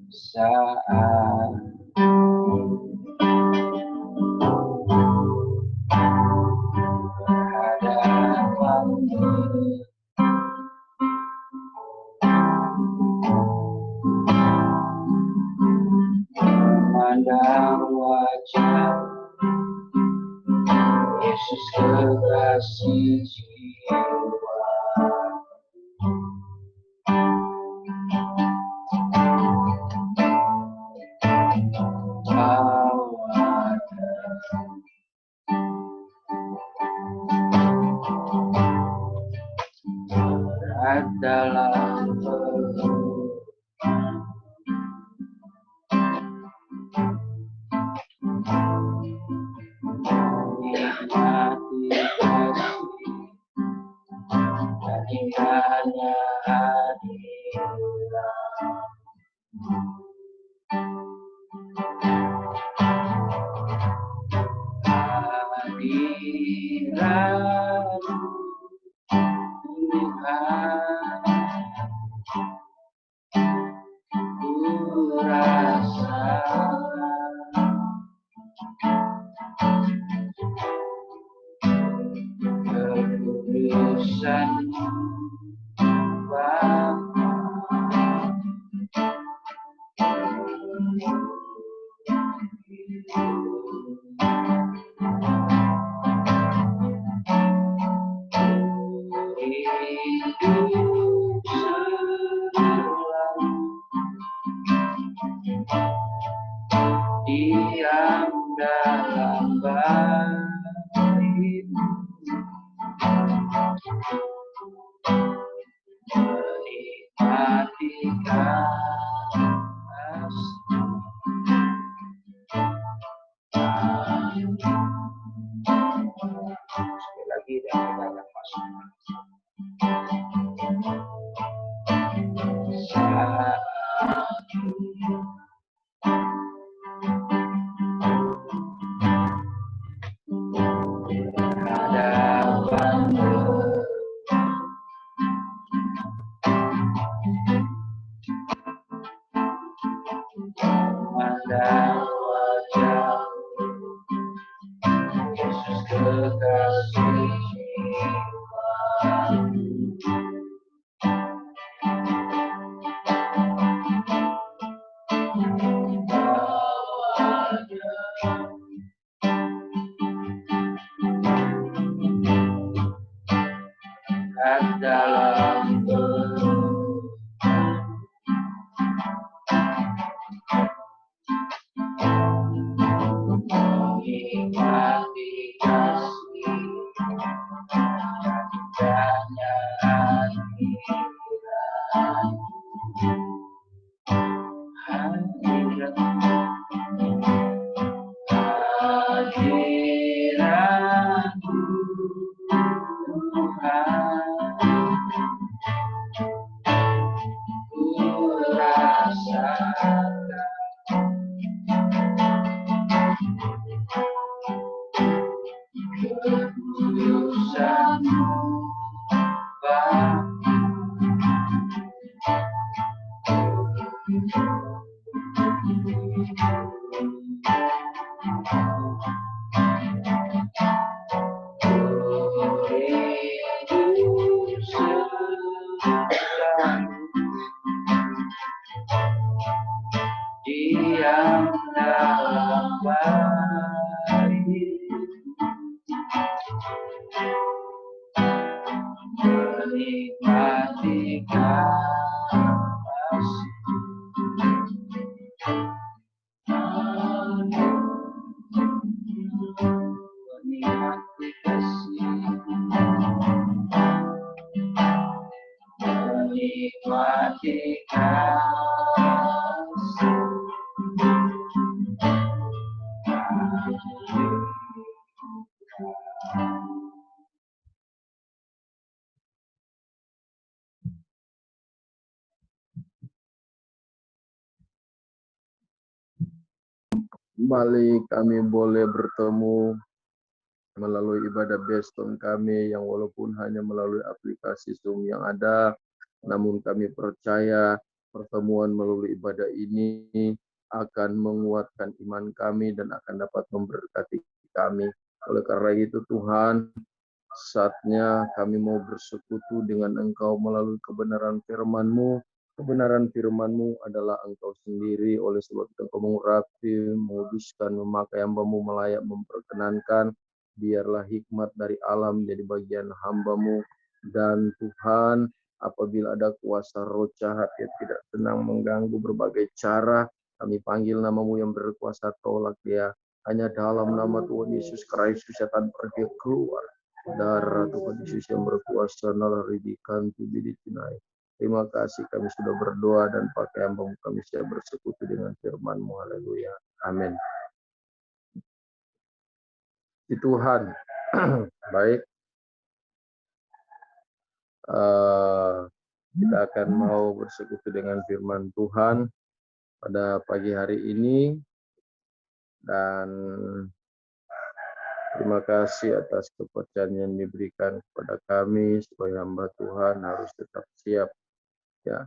saat berhadapan memandang wajah Yesus kekasih jiwa. Berat dalam peluk nikmati kasih dan indahnya hadirat. Hadirat Tuhan, ku rasakan kekudusan Bapa. Hidup selalu diam dalam bait-Mu, menikmati kasih. Sekali lagi dan kita akan masuk. Berhadapan memandang wajah Yesus kekasih jiwa. Berat dalam peluk menikmati kasih dan indahnya hadirat. Hadirat Tuhan, ku rasakan kekudusan-Mu Bapa. Hidup selalu diam dalam bait-Mu, menikmati kasih. Menikmati kasih, menikmati kasih. Kembali kami boleh bertemu melalui ibadah Beston kami yang walaupun hanya melalui aplikasi Zoom yang ada, namun kami percaya pertemuan melalui ibadah ini akan menguatkan iman kami dan akan dapat memberkati kami. Oleh karena itu Tuhan, saatnya kami mau bersekutu dengan Engkau melalui kebenaran firman-Mu. Kebenaran firman-Mu adalah Engkau sendiri, oleh sebab itu Engkau mengurapi, menguduskan, memakai hamba-Mu melayak, memperkenankan. Biarlah hikmat dari alam menjadi bagian hamba-Mu. Dan Tuhan, apabila ada kuasa roh jahat yang tidak tenang mengganggu berbagai cara, kami panggil nama-Mu yang berkuasa, tolak dia. Hanya dalam nama Tuhan Yesus Kristus setan pergi keluar. Darah Tuhan Yesus yang berkuasa nalaridikan tubiditinai. Terima kasih kami sudah berdoa dan pakai hamba kami siap bersekutu dengan firman-Mu. Haleluya. Amin. Di Tuhan. Baik. Kita akan mau bersekutu dengan firman Tuhan pada pagi hari ini. Dan terima kasih atas kepercayaan yang diberikan kepada kami sebagai hamba Tuhan harus tetap siap. Ya.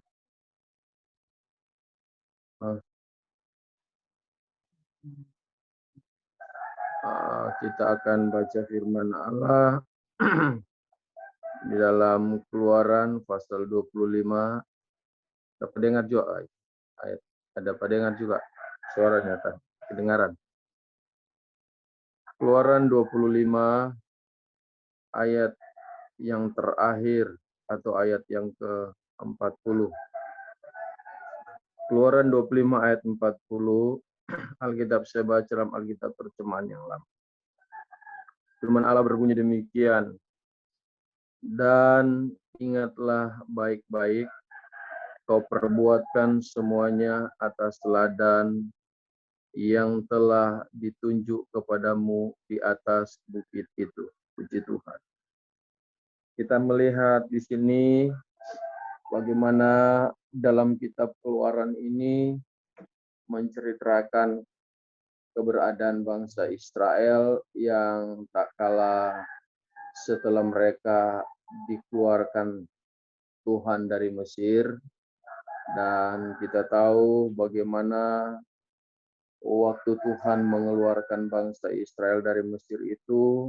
Kita akan baca firman Allah di dalam Keluaran pasal 25. Dapat dengar juga ayat. Ada pendengar juga suaranya kedengaran. Keluaran 25 ayat yang terakhir atau ayat yang ke-40. Keluaran 25 ayat 40. Alkitab saya baca dalam Alkitab terjemahan yang lama. Firman Allah berbunyi demikian. Dan ingatlah baik-baik, kau perbuatkan semuanya atas teladan yang telah ditunjuk kepadamu di atas bukit itu. Puji Tuhan. Kita melihat di sini bagaimana dalam kitab Keluaran ini menceritakan keberadaan bangsa Israel yang tak kalah setelah mereka dikeluarkan Tuhan dari Mesir. Dan kita tahu bagaimana waktu Tuhan mengeluarkan bangsa Israel dari Mesir itu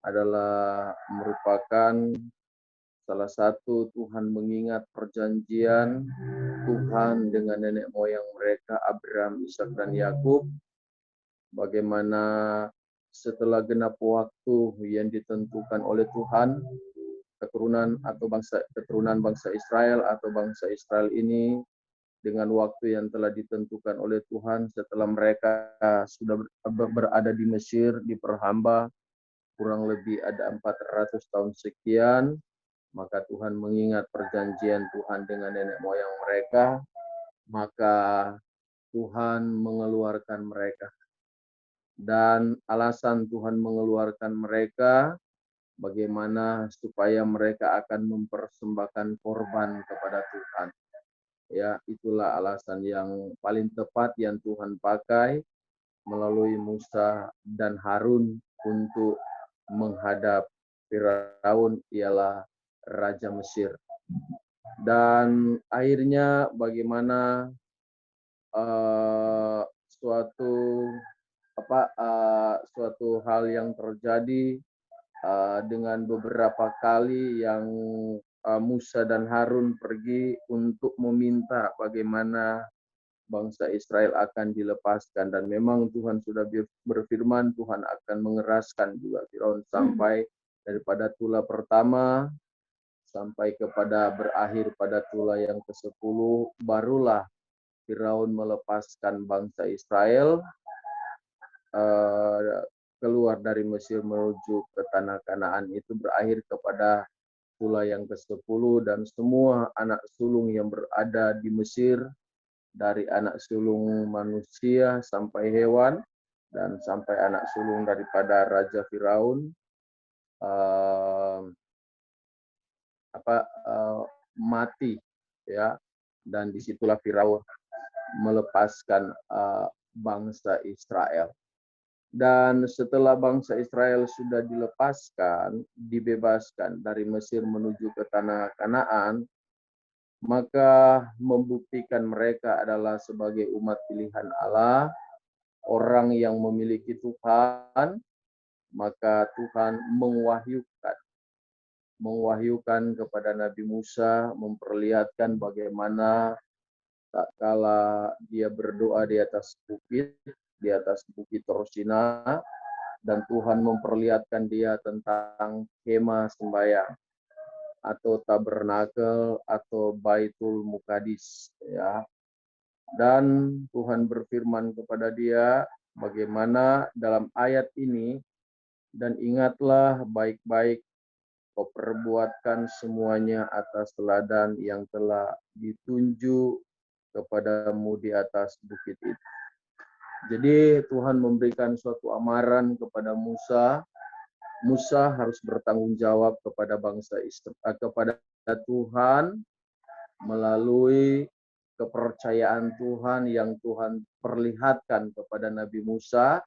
adalah merupakan salah satu Tuhan mengingat perjanjian Tuhan dengan nenek moyang mereka Abraham, Ishak dan Yakub. Bagaimana setelah genap waktu yang ditentukan oleh Tuhan, keturunan bangsa Israel atau bangsa Israel ini dengan waktu yang telah ditentukan oleh Tuhan setelah mereka sudah berada di Mesir, diperhamba kurang lebih ada 400 tahun sekian, maka Tuhan mengingat perjanjian Tuhan dengan nenek moyang mereka, maka Tuhan mengeluarkan mereka. Dan alasan Tuhan mengeluarkan mereka bagaimana supaya mereka akan mempersembahkan korban kepada Tuhan. Ya, itulah alasan yang paling tepat yang Tuhan pakai melalui Musa dan Harun untuk menghadap Firaun, ialah Raja Mesir. Dan akhirnya bagaimana suatu hal yang terjadi dengan beberapa kali yang Musa dan Harun pergi untuk meminta bagaimana bangsa Israel akan dilepaskan. Dan memang Tuhan sudah berfirman Tuhan akan mengeraskan juga Firaun sampai daripada tula pertama sampai kepada berakhir pada tula yang ke-10, barulah Firaun melepaskan bangsa Israel keluar dari Mesir menuju ke tanah Kanaan. Itu berakhir kepada tula yang ke-10 dan semua anak sulung yang berada di Mesir, dari anak sulung manusia sampai hewan dan sampai anak sulung daripada Raja Firaun mati, ya. Dan disitulah Firaun melepaskan bangsa Israel. Dan setelah bangsa Israel sudah dibebaskan dari Mesir menuju ke tanah Kanaan, maka membuktikan mereka adalah sebagai umat pilihan Allah, orang yang memiliki Tuhan, maka Tuhan mengwahyukan kepada Nabi Musa, memperlihatkan bagaimana tak kala dia berdoa di atas bukit Torsina, dan Tuhan memperlihatkan dia tentang kemah sembahyang atau tabernakel atau Baitul Muqaddis, ya. Dan Tuhan berfirman kepada dia bagaimana dalam ayat ini, dan ingatlah baik-baik kau perbuatkan semuanya atas teladan yang telah ditunjuk kepadamu di atas bukit itu. Jadi Tuhan memberikan suatu amaran kepada Musa. Musa harus bertanggung jawab kepada kepada Tuhan melalui kepercayaan Tuhan yang Tuhan perlihatkan kepada Nabi Musa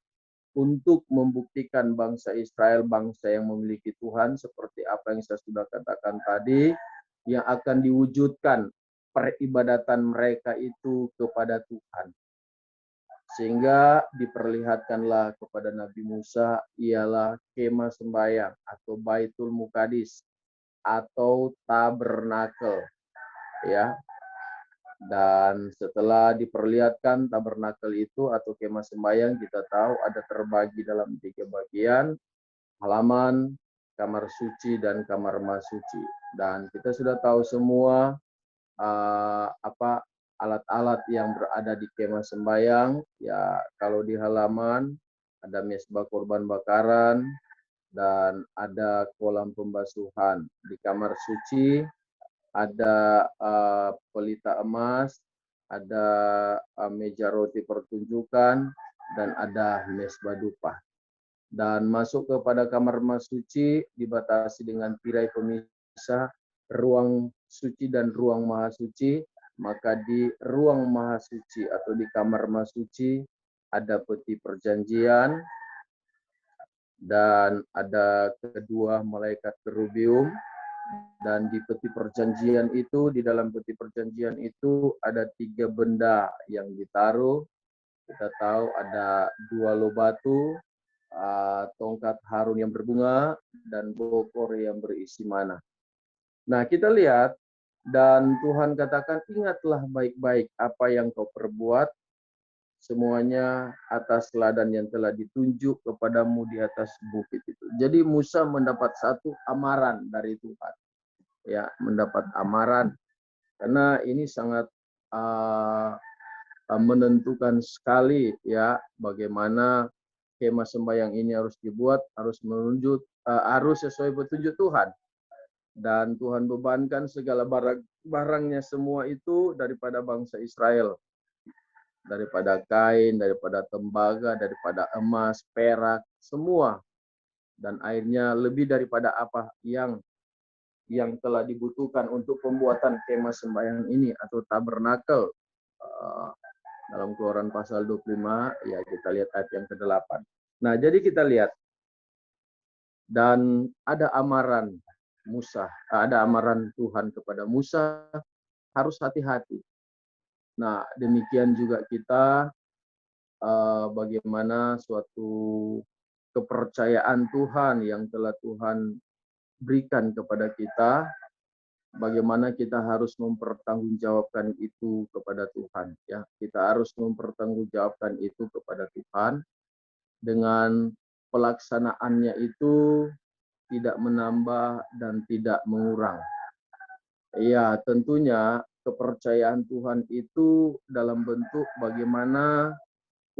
untuk membuktikan bangsa Israel, bangsa yang memiliki Tuhan, seperti apa yang saya sudah katakan tadi, yang akan diwujudkan peribadatan mereka itu kepada Tuhan. Sehingga diperlihatkanlah kepada Nabi Musa ialah kemah sembahyang atau Baitul Muqaddis atau tabernakel, ya. Dan setelah diperlihatkan tabernakel itu atau kemah sembahyang, kita tahu ada terbagi dalam 3 bagian: halaman, kamar suci, dan kamar masuci. Dan kita sudah tahu semua alat-alat yang berada di kemah sembahyang. Ya, kalau di halaman ada mesbah korban bakaran dan ada kolam pembasuhan. Di kamar suci ada pelita emas, ada meja roti pertunjukan, dan ada mesbah dupa. Dan masuk kepada kamar masuci dibatasi dengan tirai pemisah ruang suci dan ruang maha suci. Maka di ruang maha suci atau di kamar masuci ada peti perjanjian, dan ada kedua malaikat kerubium. Dan di peti perjanjian itu, di dalam peti perjanjian itu ada 3 benda yang ditaruh. Kita tahu ada 2 loh batu, tongkat Harun yang berbunga, dan bokor yang berisi mana. Nah, kita lihat, dan Tuhan katakan, ingatlah baik-baik apa yang kau perbuat, semuanya atas teladan yang telah ditunjuk kepadamu di atas bukit itu. Jadi Musa mendapat satu amaran dari Tuhan, ya, mendapat amaran, karena ini sangat menentukan sekali, ya, bagaimana kemah sembahyang ini harus dibuat, harus sesuai petunjuk Tuhan. Dan Tuhan bebankan segala barangnya semua itu daripada bangsa Israel. Daripada kain, daripada tembaga, daripada emas, perak, semua. Dan akhirnya lebih daripada apa yang telah dibutuhkan untuk pembuatan kemah sembahyang ini atau tabernakel. Dalam Keluaran pasal 25, ya, kita lihat ayat yang ke-8. Nah, jadi kita lihat, dan ada amaran Tuhan kepada Musa, harus hati-hati. Nah, demikian juga kita, bagaimana suatu kepercayaan Tuhan yang telah Tuhan berikan kepada kita, bagaimana kita harus mempertanggungjawabkan itu kepada Tuhan, ya. Kita harus mempertanggungjawabkan itu kepada Tuhan dengan pelaksanaannya itu tidak menambah dan tidak mengurang. Ya, tentunya kepercayaan Tuhan itu dalam bentuk bagaimana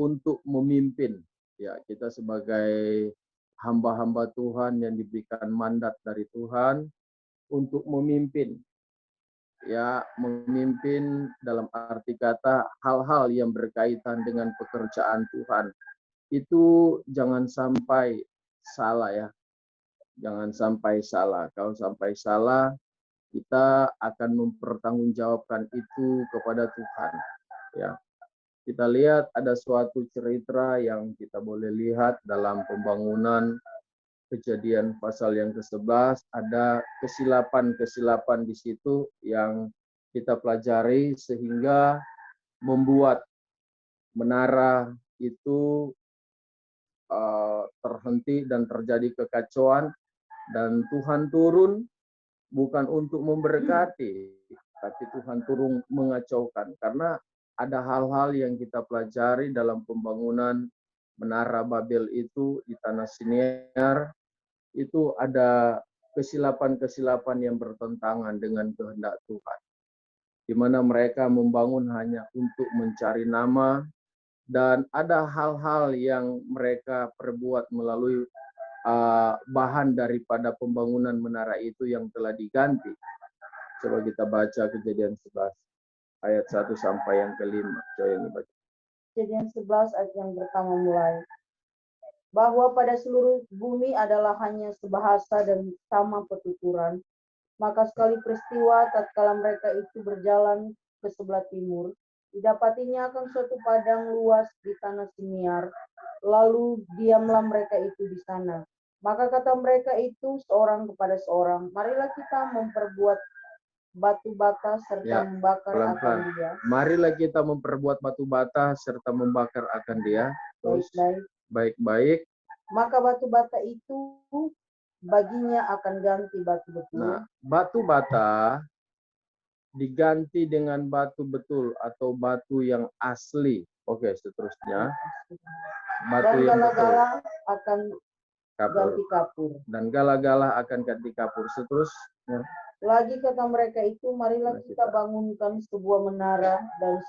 untuk memimpin. Ya, kita sebagai hamba-hamba Tuhan yang diberikan mandat dari Tuhan untuk memimpin. Ya, memimpin dalam arti kata hal-hal yang berkaitan dengan pekerjaan Tuhan. Itu jangan sampai salah, ya. Jangan sampai salah. Kalau sampai salah, kita akan mempertanggungjawabkan itu kepada Tuhan, ya. Kita lihat ada suatu cerita yang kita boleh lihat dalam pembangunan Kejadian pasal yang ke-11, ada kesilapan-kesilapan di situ yang kita pelajari sehingga membuat menara itu terhenti dan terjadi kekacauan, dan Tuhan turun bukan untuk memberkati, tapi Tuhan turun mengacaukan. Karena ada hal-hal yang kita pelajari dalam pembangunan Menara Babel itu di Tanah Siniar, itu ada kesilapan-kesilapan yang bertentangan dengan kehendak Tuhan, di mana mereka membangun hanya untuk mencari nama, dan ada hal-hal yang mereka perbuat melalui bahan daripada pembangunan menara itu yang telah diganti. Coba kita baca Kejadian 11 ayat 1 sampai yang kelima. Coba ini baca. Kejadian 11 ayat yang pertama mulai. Bahwa pada seluruh bumi adalah hanya sebahasa dan sama petuturan. Maka sekali peristiwa tatkala mereka itu berjalan ke sebelah timur, didapatinya akan suatu padang luas di Tanah Siniar. Lalu diamlah mereka itu di sana. Maka kata mereka itu seorang kepada seorang, marilah kita memperbuat batu bata serta membakar akan dia. Marilah kita memperbuat batu bata serta membakar akan dia. Baik-baik. Maka batu bata itu baginya akan ganti batu betul. Nah, batu bata diganti dengan batu betul atau batu yang asli. Oke, seterusnya. Batu dan yang gala-gala akan kapur. Ganti kapur. Dan gala-gala akan ganti kapur. Seterusnya. Lagi kata mereka itu, marilah kita bangunkan sebuah menara dan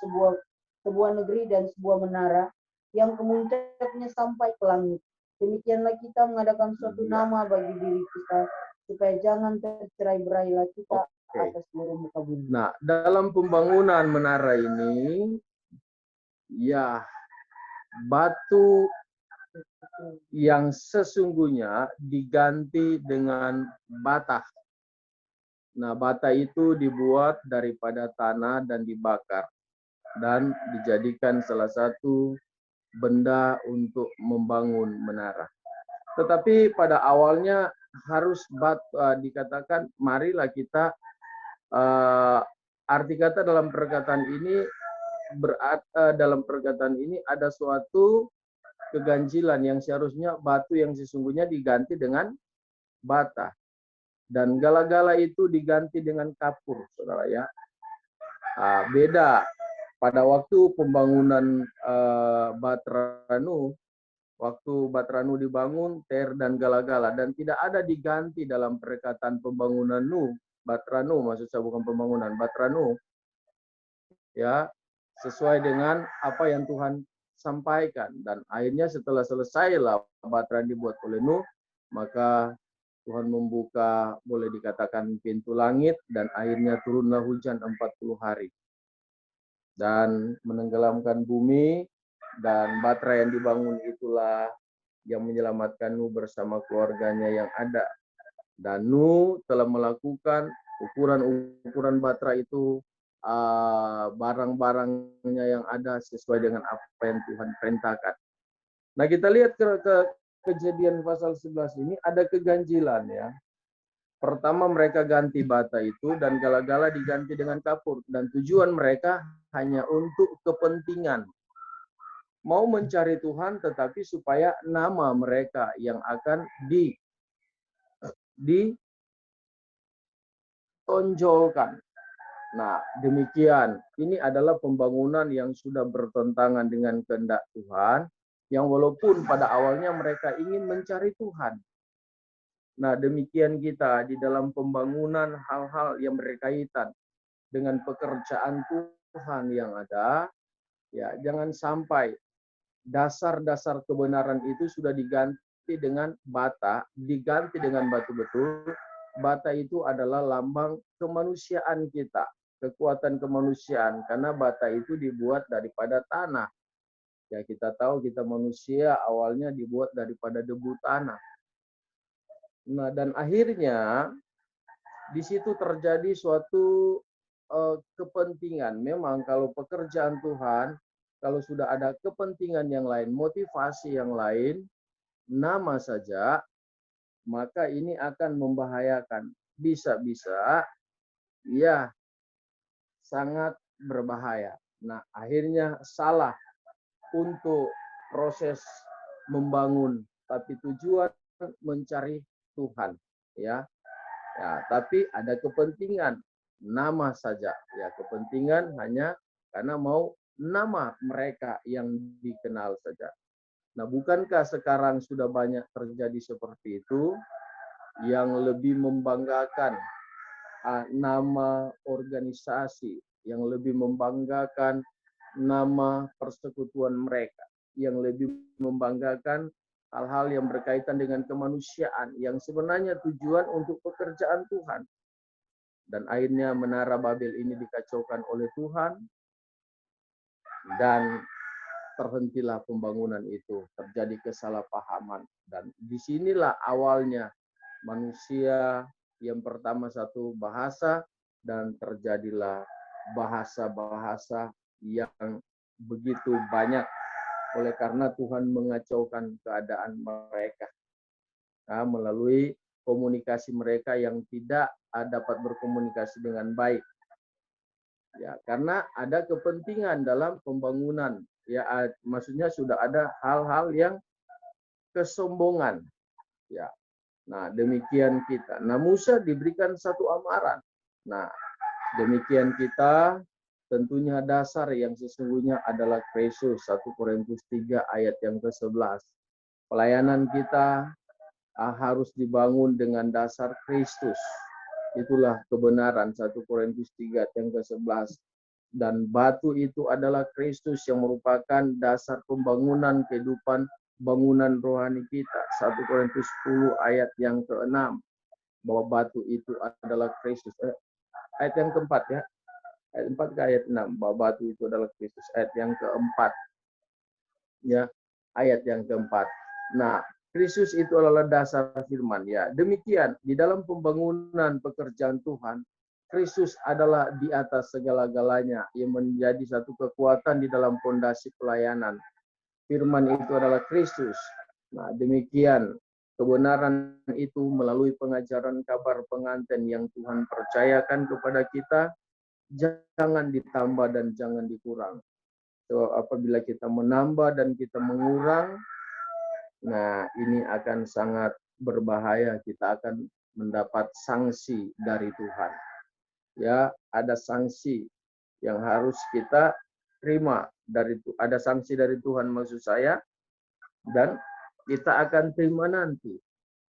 sebuah negeri dan sebuah menara yang kemuncaknya sampai ke langit. Demikianlah kita mengadakan suatu nama bagi diri kita, supaya jangan tercerai-berailah kita atas seluruh muka bumi. Nah, dalam pembangunan menara ini, ya, batu yang sesungguhnya diganti dengan bata. Nah, bata itu dibuat daripada tanah dan dibakar dan dijadikan salah satu benda untuk membangun menara. Tetapi pada awalnya harus dikatakan marilah kita, arti kata dalam perkataan ini dalam perkataan ini ada suatu keganjilan yang seharusnya batu yang sesungguhnya diganti dengan bata, dan gala-gala itu diganti dengan kapur, saudara ya. Beda pada waktu pembangunan Batranu, waktu Batranu dibangun, Ter dan gala-gala, dan tidak ada diganti dalam perkataan pembangunan Batranu, maksud saya bukan pembangunan, Batranu, ya, sesuai dengan apa yang Tuhan sampaikan. Dan akhirnya setelah selesailah Batran dibuat oleh Nuh, maka Tuhan membuka, boleh dikatakan, pintu langit, dan akhirnya turunlah hujan 40 hari. Dan menenggelamkan bumi, dan Batra yang dibangun itulah yang menyelamatkan Nuh bersama keluarganya yang ada. Dan Nuh telah melakukan ukuran Batra itu, barang-barangnya yang ada sesuai dengan apa yang Tuhan perintahkan. Nah, kita lihat ke Kejadian pasal 11 ini ada keganjilan ya. Pertama mereka ganti bata itu, dan gala-gala diganti dengan kapur, dan tujuan mereka hanya untuk kepentingan mau mencari Tuhan, tetapi supaya nama mereka yang akan ditonjolkan. Nah, demikian. Ini adalah pembangunan yang sudah bertentangan dengan kehendak Tuhan, yang walaupun pada awalnya mereka ingin mencari Tuhan. Nah, demikian kita di dalam pembangunan hal-hal yang berkaitan dengan pekerjaan Tuhan yang ada, ya, jangan sampai dasar-dasar kebenaran itu sudah diganti dengan bata, diganti dengan batu betul. Bata itu adalah lambang kemanusiaan kita, kekuatan kemanusiaan, karena bata itu dibuat daripada tanah. Ya, kita tahu kita manusia awalnya dibuat daripada debu tanah. Nah, dan akhirnya di situ terjadi suatu kepentingan. Memang kalau pekerjaan Tuhan, kalau sudah ada kepentingan yang lain, motivasi yang lain, nama saja, maka ini akan membahayakan. Bisa-bisa ya sangat berbahaya. Nah, akhirnya salah untuk proses membangun, tapi tujuan mencari Tuhan, ya. Ya, tapi ada kepentingan nama saja, ya, kepentingan hanya karena mau nama mereka yang dikenal saja. Nah, bukankah sekarang sudah banyak terjadi seperti itu yang lebih membanggakan nama organisasi, yang lebih membanggakan nama persekutuan mereka, yang lebih membanggakan hal-hal yang berkaitan dengan kemanusiaan, yang sebenarnya tujuan untuk pekerjaan Tuhan. Dan akhirnya Menara Babel ini dikacaukan oleh Tuhan, dan terhentilah pembangunan itu, terjadi kesalahpahaman. Dan disinilah awalnya manusia yang pertama satu bahasa, dan terjadilah bahasa-bahasa yang begitu banyak oleh karena Tuhan mengacaukan keadaan mereka, melalui komunikasi mereka yang tidak dapat berkomunikasi dengan baik. Ya, karena ada kepentingan dalam pembangunan. Ya, maksudnya sudah ada hal-hal yang kesombongan. Ya. Nah, demikian kita. Nah, Musa diberikan satu amaran. Nah, demikian kita, tentunya dasar yang sesungguhnya adalah Kristus. 1 Korintus 3 ayat yang ke-11. Pelayanan kita harus dibangun dengan dasar Kristus. Itulah kebenaran 1 Korintus 3 ayat yang ke-11. Dan batu itu adalah Kristus yang merupakan dasar pembangunan kehidupan bangunan rohani kita. 1 Korintus 10 ayat yang ke-6. Bahwa batu itu adalah Kristus. Ayat yang keempat ya. Ayat 4 ke ayat 6. Bahwa batu itu adalah Kristus. Ayat yang keempat. Ya, ayat yang keempat. Nah, Kristus itu adalah dasar firman. Ya, demikian di dalam pembangunan pekerjaan Tuhan, Kristus adalah di atas segala-galanya yang menjadi satu kekuatan di dalam fondasi pelayanan. Firman itu adalah Kristus. Nah, demikian kebenaran itu melalui pengajaran kabar pengantin yang Tuhan percayakan kepada kita, jangan ditambah dan jangan dikurang. So, apabila kita menambah dan kita mengurang, nah ini akan sangat berbahaya. Kita akan mendapat sanksi dari Tuhan. Ya, ada sanksi yang harus kita terima dari itu. Ada sanksi dari Tuhan maksud saya, dan kita akan terima nanti.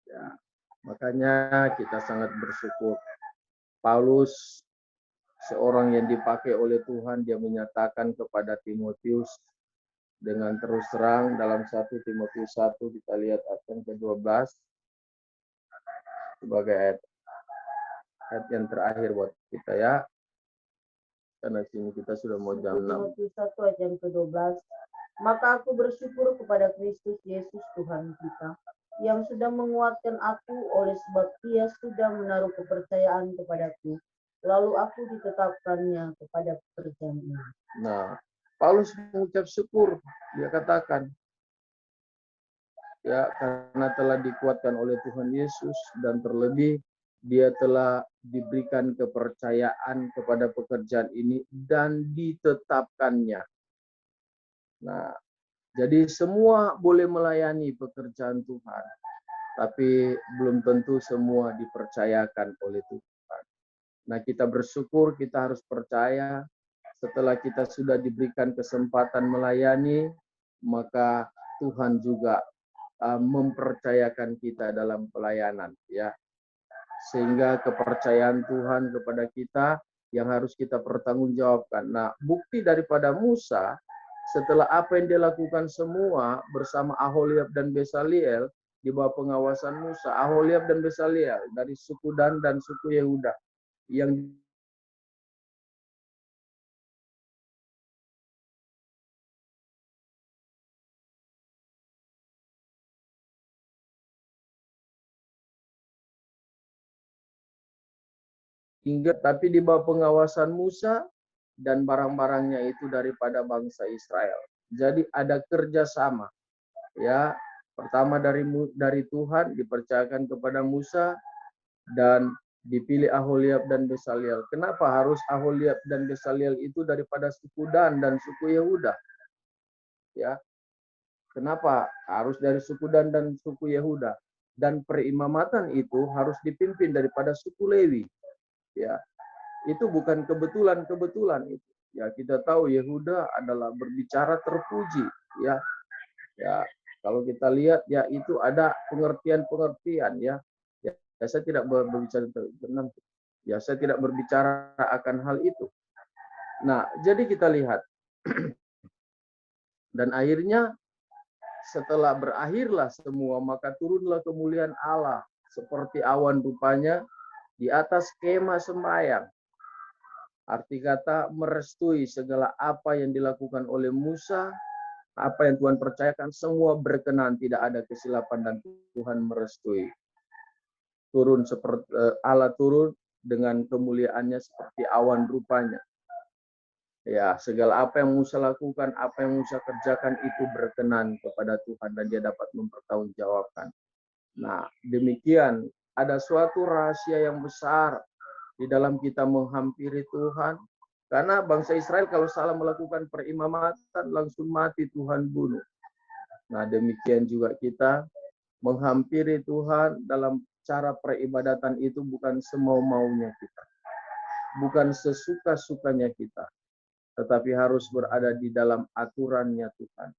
Ya, makanya kita sangat bersyukur. Paulus, seorang yang dipakai oleh Tuhan, dia menyatakan kepada Timotius dengan terus terang dalam 1 Timotius 1, kita lihat ayat yang ke-12 sebagai ayat yang terakhir buat kita ya. Karena sini kita sudah mau jam 6. Timotius 1 ayat yang ke-12. Maka aku bersyukur kepada Kristus Yesus Tuhan kita, yang sudah menguatkan aku oleh sebab Dia sudah menaruh kepercayaan kepadaku, lalu aku ditetapkannya kepada pekerjaan ini. Nah, Paulus mengucap syukur, dia katakan, ya karena telah dikuatkan oleh Tuhan Yesus, dan terlebih dia telah diberikan kepercayaan kepada pekerjaan ini dan ditetapkannya. Nah, jadi semua boleh melayani pekerjaan Tuhan, tapi belum tentu semua dipercayakan oleh Tuhan. Nah, kita bersyukur, kita harus percaya setelah kita sudah diberikan kesempatan melayani, maka Tuhan juga mempercayakan kita dalam pelayanan, ya. Sehingga kepercayaan Tuhan kepada kita yang harus kita pertanggungjawabkan. Nah, bukti daripada Musa, setelah apa yang dia lakukan semua bersama Aholiab dan Besaliel di bawah pengawasan Musa, Aholiab dan Besaliel dari suku Dan dan suku Yehuda yang hingga tapi di bawah pengawasan Musa, dan barang-barangnya itu daripada bangsa Israel. Jadi ada kerjasama, ya. Pertama dari Tuhan dipercayakan kepada Musa dan dipilih Aholiab dan Besaliel. Kenapa harus Aholiab dan Besaliel itu daripada suku Dan dan suku Yehuda? Ya, kenapa harus dari suku Dan dan suku Yehuda? Dan perimamatan itu harus dipimpin daripada suku Lewi. Ya, itu bukan kebetulan itu. Ya, kita tahu Yehuda adalah berbicara terpuji. Ya, ya. Kalau kita lihat, ya itu ada pengertian-pengertian. Ya, saya tidak berbicara tentang. Ya, saya tidak berbicara akan hal itu. Nah, jadi kita lihat. Dan akhirnya setelah berakhirlah semua, maka turunlah kemuliaan Allah seperti awan rupanya di atas kemah sembahyang. Arti kata merestui segala apa yang dilakukan oleh Musa, apa yang Tuhan percayakan, semua berkenan, tidak ada kesilapan dan Tuhan merestui. Turun seperti Allah turun dengan kemuliaannya seperti awan rupanya. Ya, segala apa yang Musa lakukan, apa yang Musa kerjakan itu berkenan kepada Tuhan dan dia dapat mempertanggungjawabkan. Nah, demikian ada suatu rahasia yang besar di dalam kita menghampiri Tuhan. Karena bangsa Israel kalau salah melakukan perimamatan langsung mati Tuhan bunuh. Nah, demikian juga kita menghampiri Tuhan dalam cara peribadatan itu bukan semau-maunya kita. Bukan sesuka-sukanya kita. Tetapi harus berada di dalam aturannya Tuhan.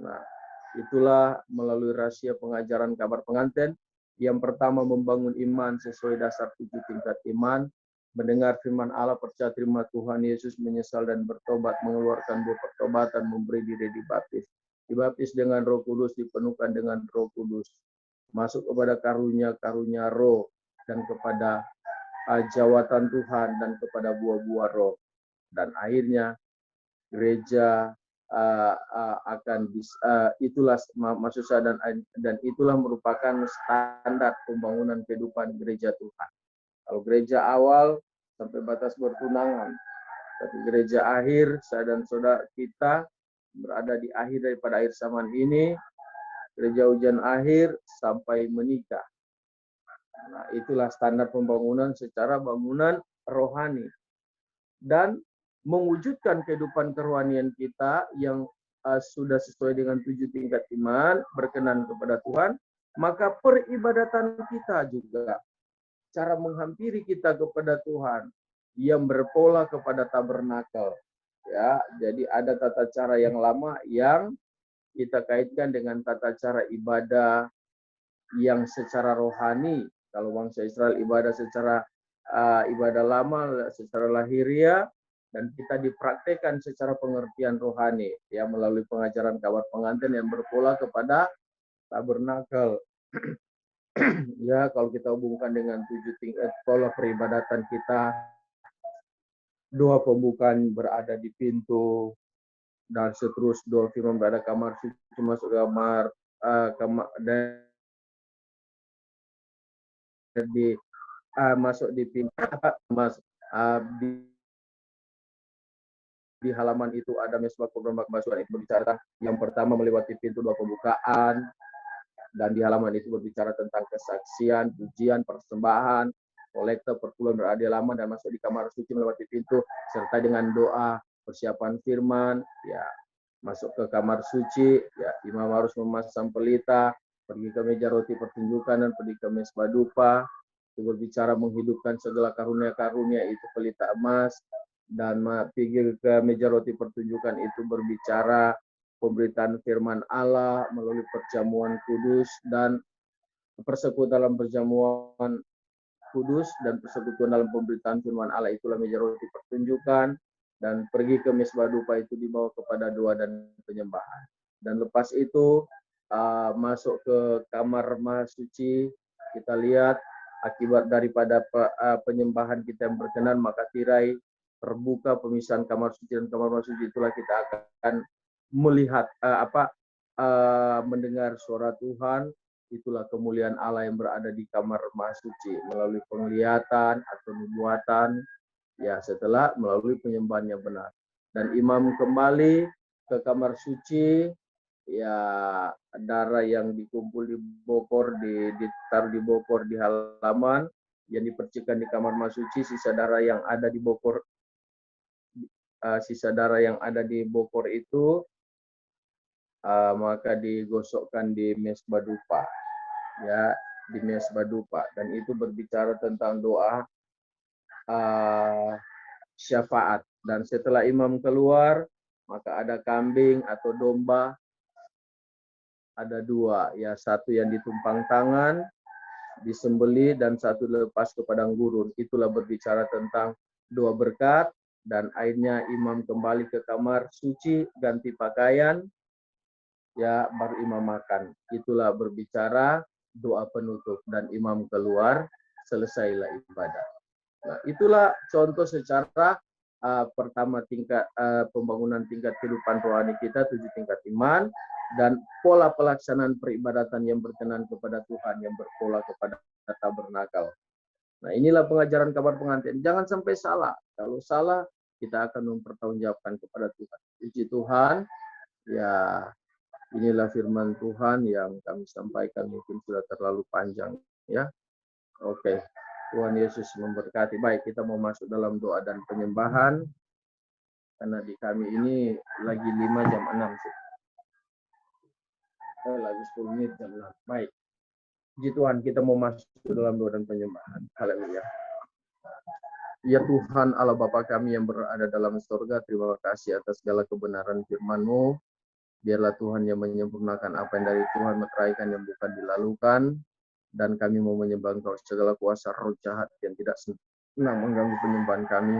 Nah, itulah melalui rahasia pengajaran kabar pengantin. Yang pertama membangun iman sesuai dasar 7 tingkat iman. Mendengar firman Allah, percaya terima Tuhan Yesus, menyesal dan bertobat, mengeluarkan buah pertobatan, memberi diri dibaptis. Dibaptis dengan Roh Kudus, dipenuhkan dengan Roh Kudus. Masuk kepada karunia-karunia roh dan kepada jawatan Tuhan dan kepada buah-buah roh. Dan akhirnya gereja akan itulah maksud saya dan itulah merupakan standar pembangunan kehidupan gereja Tuhan. Kalau gereja awal sampai batas bertunangan, tapi gereja akhir saya dan saudara kita berada di akhir daripada akhir zaman ini, gereja ujian akhir sampai menikah. Nah, itulah standar pembangunan secara bangunan rohani. Dan mewujudkan kehidupan kerohanian kita yang sudah sesuai dengan 7 tingkat iman, berkenan kepada Tuhan, maka peribadatan kita juga, cara menghampiri kita kepada Tuhan, yang berpola kepada tabernakel. Ya, jadi ada tata cara yang lama yang kita kaitkan dengan tata cara ibadah yang secara rohani. Kalau bangsa Israel ibadah secara ibadah lama, secara lahiriah, dan kita dipraktekkan secara pengertian rohani, ya melalui pengajaran kabar pengantin yang berpola kepada tabernakel. Ya, kalau kita hubungkan dengan 7 tingkat pola peribadatan kita, doa pembukaan berada di pintu, dan seterusnya doa firman berada kamar suci, masuk kamar dan masuk di pintu di halaman itu ada mesbah korban basuhan, itu berbicara yang pertama melewati pintu doa pembukaan, dan di halaman itu berbicara tentang kesaksian, pujian, persembahan, kolektor, perpuluhan berada di halaman, dan masuk di kamar suci melewati pintu serta dengan doa persiapan firman. Ya, masuk ke kamar suci, ya imam harus memasang pelita, pergi ke meja roti pertunjukan dan pergi ke mesbah dupa. Itu berbicara menghidupkan segala karunia-karunia, itu pelita emas. Dan pergi ke meja roti pertunjukan itu berbicara pemberitaan firman Allah melalui perjamuan kudus dan persekutuan dalam perjamuan kudus dan persekutuan dalam pemberitaan firman Allah, itulah meja roti pertunjukan. Dan pergi ke mesbah dupa itu dibawa kepada doa dan penyembahan. Dan lepas itu masuk ke kamar maha suci, kita lihat akibat daripada penyembahan kita yang berkenan, maka tirai terbuka pemisahan kamar suci dan kamar maha suci, itulah kita akan melihat mendengar suara Tuhan. Itulah kemuliaan Allah yang berada di kamar maha suci melalui penglihatan atau nubuatan. Ya, setelah melalui penyembahan yang benar. Dan imam kembali ke kamar suci, ya darah yang dikumpul di bokor, ditaruh di bokor di halaman, yang dipercikan di kamar suci, sisa darah yang ada di bokor, itu maka digosokkan di mesbah dupa, ya, di mesbah dupa. Dan itu berbicara tentang doa syafaat. Dan setelah imam keluar, maka ada kambing atau domba, ada dua, ya, satu yang ditumpang tangan, disembeli, dan satu lepas ke padang gurun. Itulah berbicara tentang doa berkat. Dan akhirnya imam kembali ke kamar suci, ganti pakaian, ya, baru imam makan. Itulah berbicara doa penutup, dan imam keluar, selesailah ibadah. Nah, itulah contoh secara pertama tingkat pembangunan tingkat kehidupan rohani kita, 7 tingkat iman, dan pola pelaksanaan peribadatan yang berkenan kepada Tuhan, yang berpola kepada tabernakal. Nah, inilah pengajaran kabar pengantin. Jangan sampai salah. Kalau salah, kita akan mempertanggungjawabkan kepada Tuhan. Puji Tuhan, ya, inilah firman Tuhan yang kami sampaikan, mungkin sudah terlalu panjang, ya. Oke. Tuhan Yesus memberkati. Baik, kita mau masuk dalam doa dan penyembahan. Karena di kami ini lagi 5 jam 6 sih. Lagi 10 menit jam 6. Baik. Puji Tuhan, kita mau masuk dalam doa dan penyembahan. Haleluya. Ya Tuhan Allah Bapa kami yang berada dalam surga, terima kasih atas segala kebenaran firman-Mu. Biarlah Tuhan yang menyempurnakan apa yang dari Tuhan, meteraikan yang bukan dilalukan. Dan kami mau menyembah Engkau segala kuasa roh jahat yang tidak senang mengganggu penyembahan kami.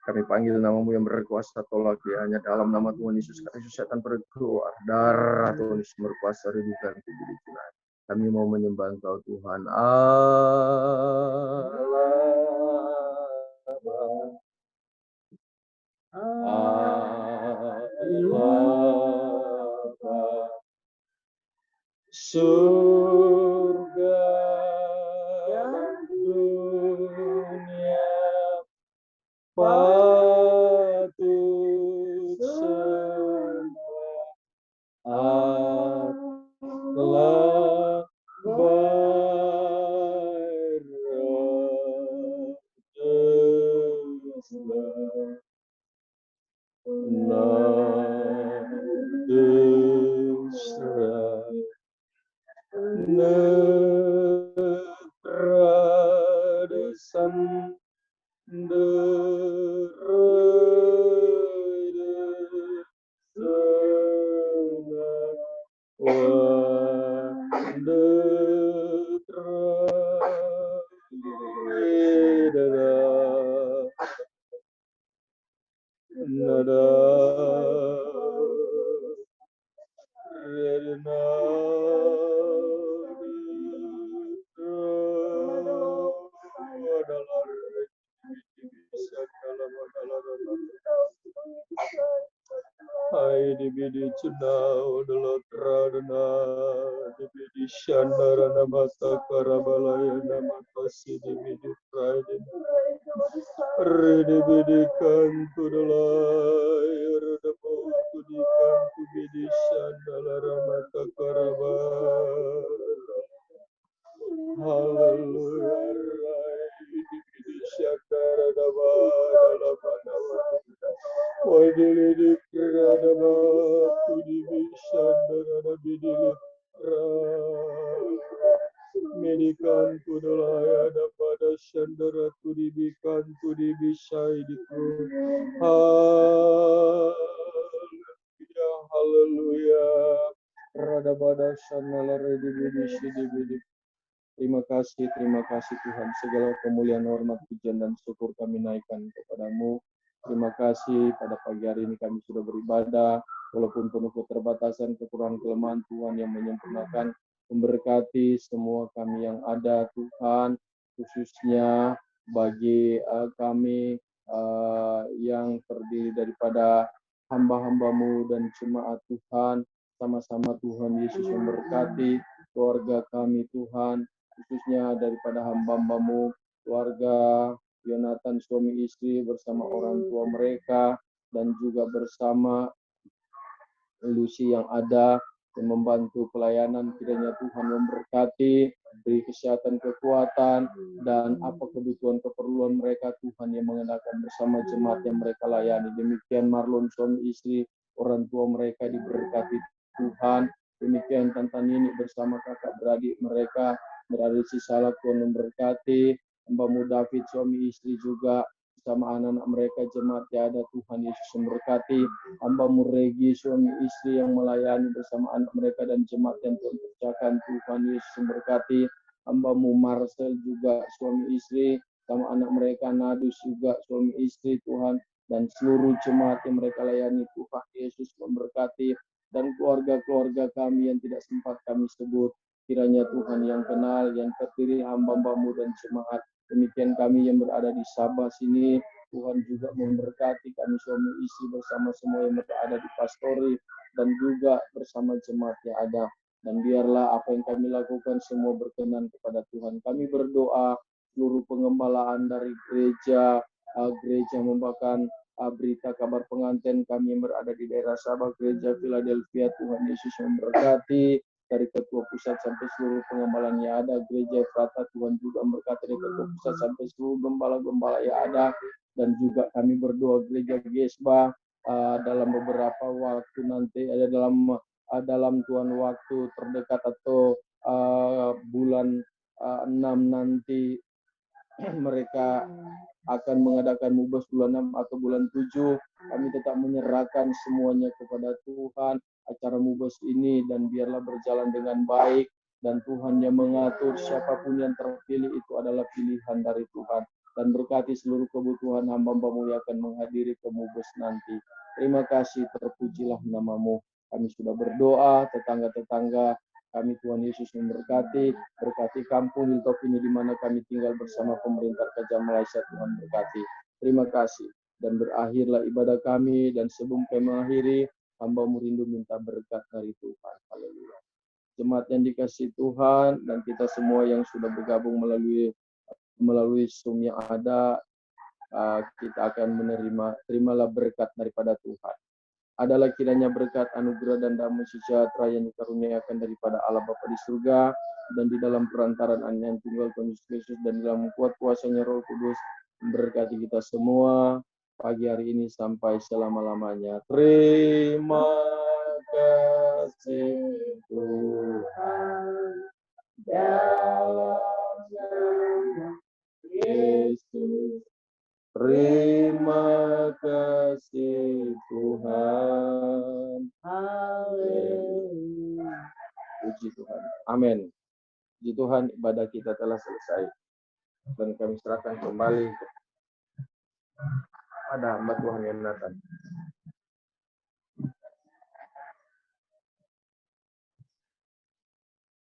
Kami panggil nama-Mu yang berkuasa, tolak dia hanya dalam nama Tuhan Yesus Kristus, setan berkeluar, darah Tuhan Yesus berkuasa, ridupkan tubuh di sana. Kami mau menyembah Engkau Tuhan Allah. Surga dan dunia patut sembah, Allah berdosa. Hai dibidi cenau delok radana dibidi shandarana mata karabalaya nama kasih dibidi praiden redibidi kantu delay redepo kudikan kubidi shandalara mata karabal. Haleluya rai dibidi shandarana dalam nama Wadili di Pradama, Kudi Bishandarana Bidili Medikan Kudalaya pada Shandara Kudi Bikan Kudi Bishai di Haleluya, haleluya. Radabada Shanala Redibidi Shidibidi. Terima kasih Tuhan. Segala kemuliaan, hormat, pujian dan syukur kami naikkan kepadamu. Terima kasih pada pagi hari ini kami sudah beribadah, walaupun penuh keterbatasan, kekurangan, kelemahan, Tuhan yang menyempurnakan, memberkati semua kami yang ada, Tuhan, khususnya bagi kami yang terdiri daripada hamba-hamba-Mu dan jemaat Tuhan, sama-sama Tuhan Yesus memberkati keluarga kami, Tuhan, khususnya daripada hamba-hamba-Mu, keluarga Yonatan suami istri bersama orang tua mereka, dan juga bersama Lucy yang ada yang membantu pelayanan. Kiranya Tuhan memberkati, beri kesehatan, kekuatan, dan apa kebutuhan keperluan mereka, Tuhan yang mengenakan bersama jemaat yang mereka layani. Demikian Marlon suami istri, orang tua mereka diberkati Tuhan. Demikian Tante Nini bersama kakak beradik mereka berada di Sisalak, Tuhan memberkati. Hamba-Mu David suami istri juga bersama anak-anak mereka jemaat yang ada, Tuhan Yesus memberkati. Hamba-Mu Regi suami istri yang melayani bersama anak mereka dan jemaat yang Tuhan percayakan, Tuhan Yesus memberkati. Hamba-Mu Marcel juga suami istri sama anak mereka, Nadus juga suami istri, Tuhan, dan seluruh jemaat yang mereka layani, Tuhan Yesus memberkati. Dan keluarga-keluarga kami yang tidak sempat kami sebut, kiranya Tuhan yang kenal, yang terdiri hamba-Hamba-Mu dan jemaat. Demikian kami yang berada di Sabah sini, Tuhan juga memberkati kami suami istri bersama semua yang berada di pastori dan juga bersama jemaat yang ada. Dan biarlah apa yang kami lakukan semua berkenan kepada Tuhan. Kami berdoa seluruh pengembalaan dari gereja membawakan berita kabar pengantin kami yang berada di daerah Sabah, gereja Philadelphia, Tuhan Yesus memberkati. Dari ketua pusat sampai seluruh pengembalaan yang ada, gereja Efrata, Tuhan juga memberkati dari ketua pusat sampai seluruh gembala-gembala yang ada. Dan juga kami berdoa gereja Gesba dalam beberapa waktu nanti, ada dalam Tuhan waktu terdekat atau bulan 6 nanti mereka akan mengadakan mubas bulan 6 atau bulan 7. Kami tetap menyerahkan semuanya kepada Tuhan, acara mubas ini, dan biarlah berjalan dengan baik. Dan Tuhan yang mengatur, siapapun yang terpilih itu adalah pilihan dari Tuhan. Dan berkati seluruh kebutuhan hamba-Hamba-Mu yang akan menghadiri ke mubas nanti. Terima kasih, terpujilah nama-Mu. Kami sudah berdoa, tetangga-tetangga kami Tuhan Yesus memberkati, berkati kampung Hilltop ini di mana kami tinggal bersama pemerintah Kerajaan Malaysia, Tuhan berkati. Terima kasih. Dan berakhirlah ibadah kami, dan sebelum kami mengakhiri, hamba-Mu rindu minta berkat dari Tuhan. Haleluya. Jemaat yang dikasihi Tuhan, dan kita semua yang sudah bergabung melalui Zoom yang ada, kita akan terimalah berkat daripada Tuhan. Adalah kiranya berkat, anugerah, dan damai sejahtera yang dikaruniakan daripada Allah Bapa di surga, dan di dalam perantaraan Anak yang tunggal Tuhan Yesus Kristus, dan dalam kuat kuasanya Roh Kudus, memberkati kita semua pagi hari ini sampai selama-lamanya. Terima kasih Tuhan dalam nama Yesus. Terima kasih Tuhan. Haleluya. Puji Tuhan. Amin. Puji Tuhan, ibadah kita telah selesai. Dan kami serahkan kembali pada hamba Tuhan Yonatan.